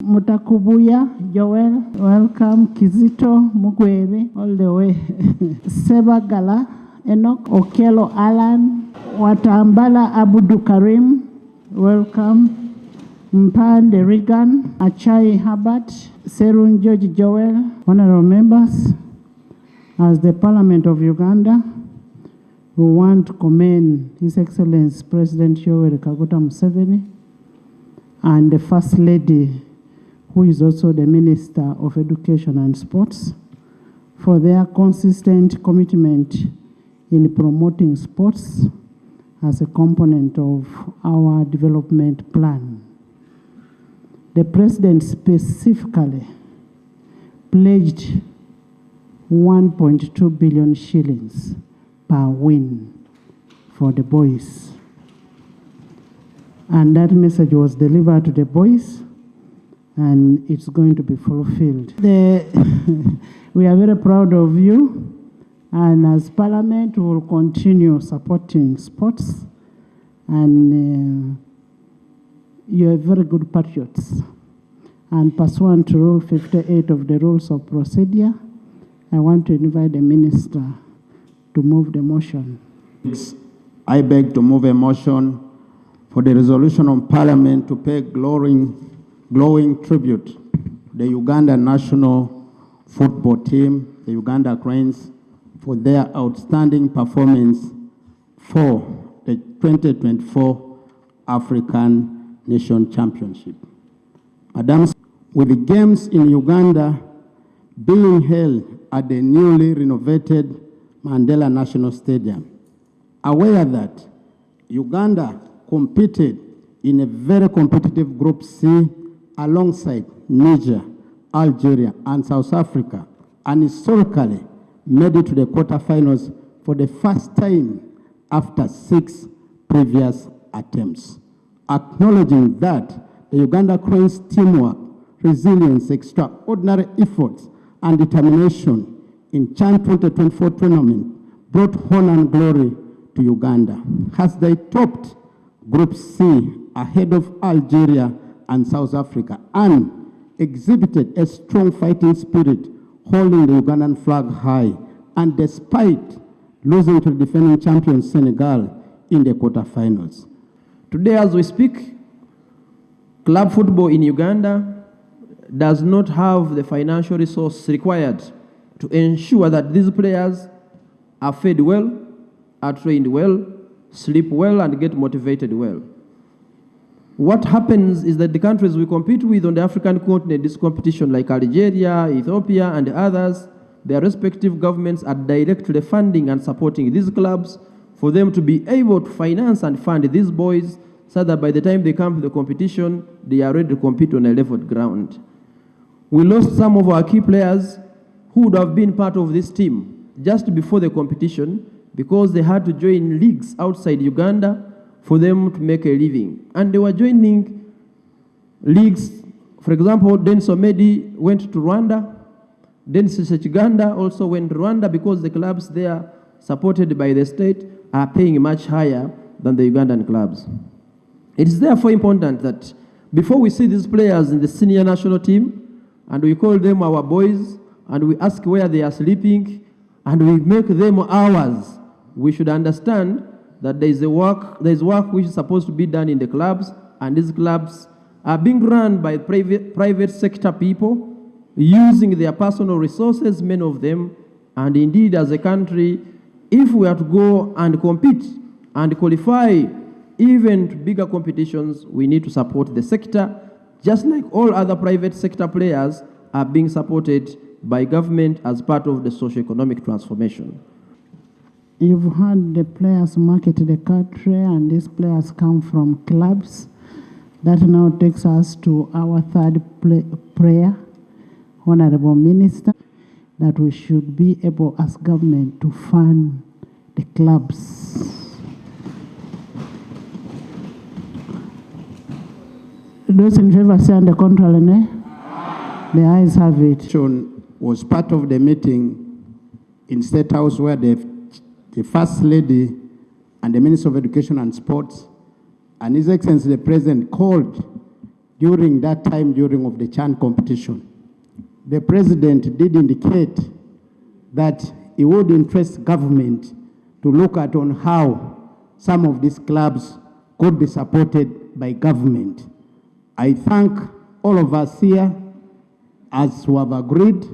Mutakubuya Joel, welcome. Kizito Mugwere, all the way. Sebagala Enoch, Okelo Alan, Watambala Abudu Karim, welcome. Mpande Regan, Achai Herbert, Serun George Joel, honorable members, as the Parliament of Uganda, we want to commend His Excellency President Yoweri Kaguta Museveni and the First Lady, who is also the Minister of Education and Sports, for their consistent commitment in promoting sports as a component of our development plan. The President specifically pledged 1.2 billion shillings per win for the boys. And that message was delivered to the boys, and it's going to be fulfilled. We are very proud of you, and as Parliament, we will continue supporting sports, and you're very good patriots. And pursuant to Rule 58 of the Rules of Procedure, I want to invite the Minister to move the motion. I beg to move a motion for the resolution of Parliament to pay glowing tribute to the Uganda national football team, the Uganda Cranes, for their outstanding performance for the 2024 African Nation Championship. Madam, with the games in Uganda being held at the newly renovated Mandela National Stadium, aware that Uganda competed in a very competitive Group C alongside Niger, Algeria, and South Africa, and historically made it to the quarterfinals for the first time after 6 previous attempts. Acknowledging that the Uganda Cranes' teamwork, resilience, extraordinary efforts, and determination in CHAN 2024 tournament brought honor and glory to Uganda, as they topped Group C ahead of Algeria and South Africa, and exhibited a strong fighting spirit, holding the Ugandan flag high, and despite losing to the defending champion Senegal in the quarterfinals. Today, as we speak, club football in Uganda does not have the financial resource required to ensure that these players are fed well, are trained well, sleep well, and get motivated well. What happens is that the countries we compete with on the African continent, this competition like Algeria, Ethiopia, and others, their respective governments are directly funding and supporting these clubs for them to be able to finance and fund these boys so that by the time they come to the competition, they are ready to compete on a leveled ground. We lost some of our key players who would have been part of this team just before the competition because they had to join leagues outside Uganda for them to make a living. And they were joining leagues. For example, Dennis Omedi went to Rwanda. Dennis Uganda also went to Rwanda because the clubs there, supported by the state, are paying much higher than the Ugandan clubs. It is therefore important that before we see these players in the senior national team, and we call them our boys, and we ask where they are sleeping, and we make them ours, we should understand that there is work which is supposed to be done in the clubs, and these clubs are being run by private sector people using their personal resources, many of them, and indeed as a country, if we are to go and compete and qualify even to bigger competitions, we need to support the sector, just like all other private sector players are being supported by government as part of the socio-economic transformation. You've had the players market the country, and these players come from clubs. That now takes us to our third prayer, Honorable Minister, that we should be able as government to fund the clubs. Those in favor say on the contrary, ne? The ayes have it. Was part of the meeting in State House where the First Lady and the Minister of Education and Sports and His Excellency the President called during that time, during of the CHAN competition. The president did indicate that it would interest government to look at on how some of these clubs could be supported by government. I thank all of us here as who have agreed.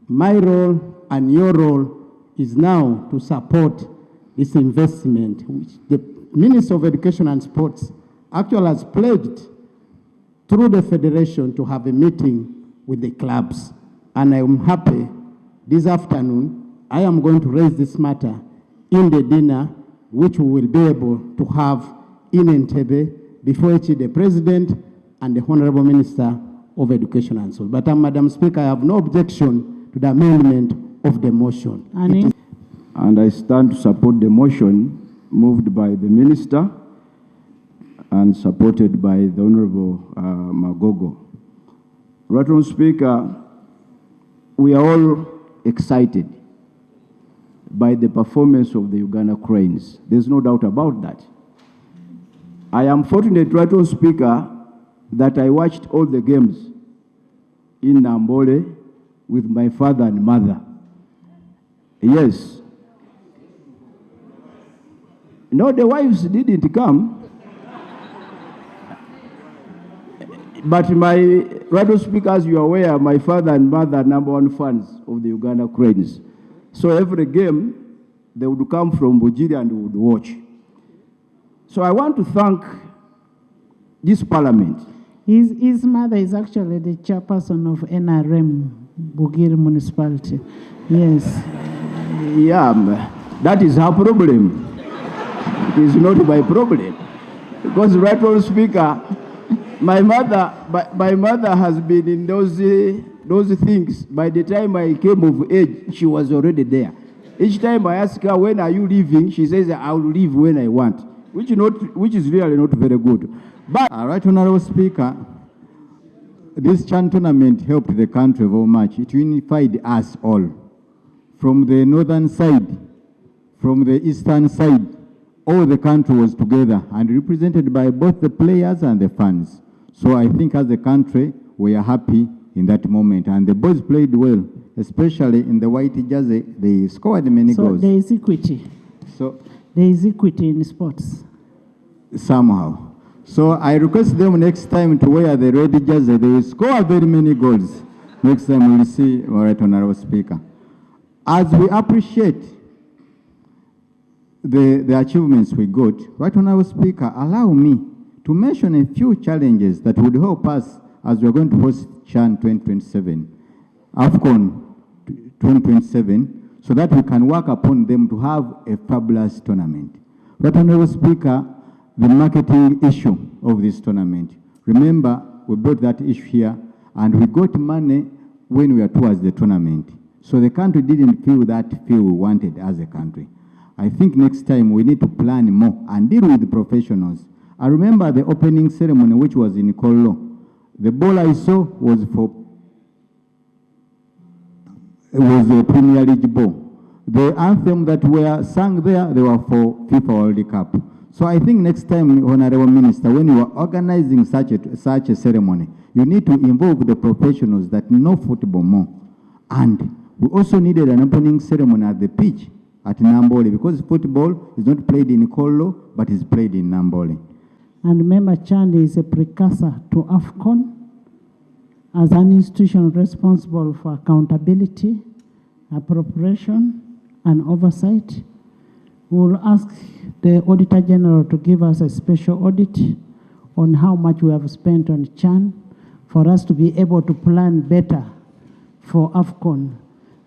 My role and your role is now to support this investment, which the Minister of Education and Sports actually has pledged through the federation to have a meeting with the clubs. And I am happy this afternoon, I am going to raise this matter in the dinner, which we will be able to have in Entebbe before the President and the Honorable Minister of Education and Sports. But Madam Speaker, I have no objection to the amendment of the motion. And I stand to support the motion moved by the Minister and supported by the Honorable Magogo. Right on, Speaker, we are all excited by the performance of the Uganda Cranes. There's no doubt about that. I am fortunate, right on, Speaker, that I watched all the games in Nambole with my father and mother. Yes. No, the wives didn't come. But my radio speaker, as you are aware, my father and mother are #1 fans of the Uganda Cranes. So every game, they would come from Bujiri and would watch. So I want to thank this parliament. His mother is actually the chairperson of NRM, Bugiri Municipality. Yes. Yeah, that is her problem. It is not my problem. Because right on, Speaker, my mother has been in those things. By the time I came of age, she was already there. Each time I ask her, when are you leaving? She says, I will leave when I want, which is really not very good. But right, Honorable Speaker, this CHAN tournament helped the country very much. It unified us all. From the northern side, from the eastern side, all the country was together and represented by both the players and the fans. So I think as a country, we are happy in that moment. And the boys played well, especially in the white jersey. They scored many goals. So there is equity. So there is equity in sports. Somehow. So I request them next time to wear the red jersey. They will score very many goals. Next time we will see, all right, Honorable Speaker. As we appreciate the achievements we got, right, Honorable Speaker, allow me to mention a few challenges that would help us as we are going to host CHAN 2027, AFCON 2027, so that we can work upon them to have a fabulous tournament. Right, Honorable Speaker, the marketing issue of this tournament. Remember, we brought that issue here, and we got money when we were towards the tournament. So the country didn't feel that feel we wanted as a country. I think next time we need to plan more and deal with the professionals. I remember the opening ceremony, which was in Kolo. The ball I saw was a Premier League ball. The anthem that were sung there, they were for FIFA World Cup. So I think next time, Honorable Minister, when you are organizing such a ceremony, you need to involve the professionals that know football more. And we also needed an opening ceremony at the pitch at Nambole, because football is not played in Kolo, but is played in Nambole. And remember, CHAN is a precursor to AFCON as an institution responsible for accountability, appropriation, and oversight. We will ask the Auditor General to give us a special audit on how much we have spent on CHAN for us to be able to plan better for AFCON.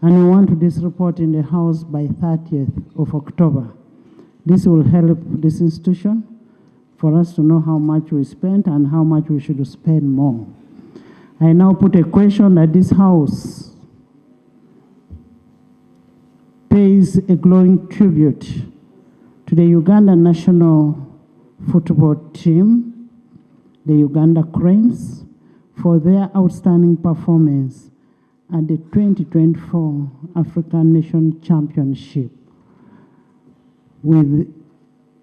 And we want this report in the House by 30th of October. This will help this institution for us to know how much we spent and how much we should spend more. I now put a question that this House pays a glowing tribute to the Uganda national football team, the Uganda Cranes, for their outstanding performance at the 2024 African Nation Championship with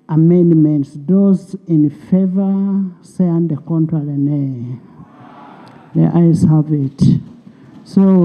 amendments. Those in favor say on the contrary, nay. The ayes have it. So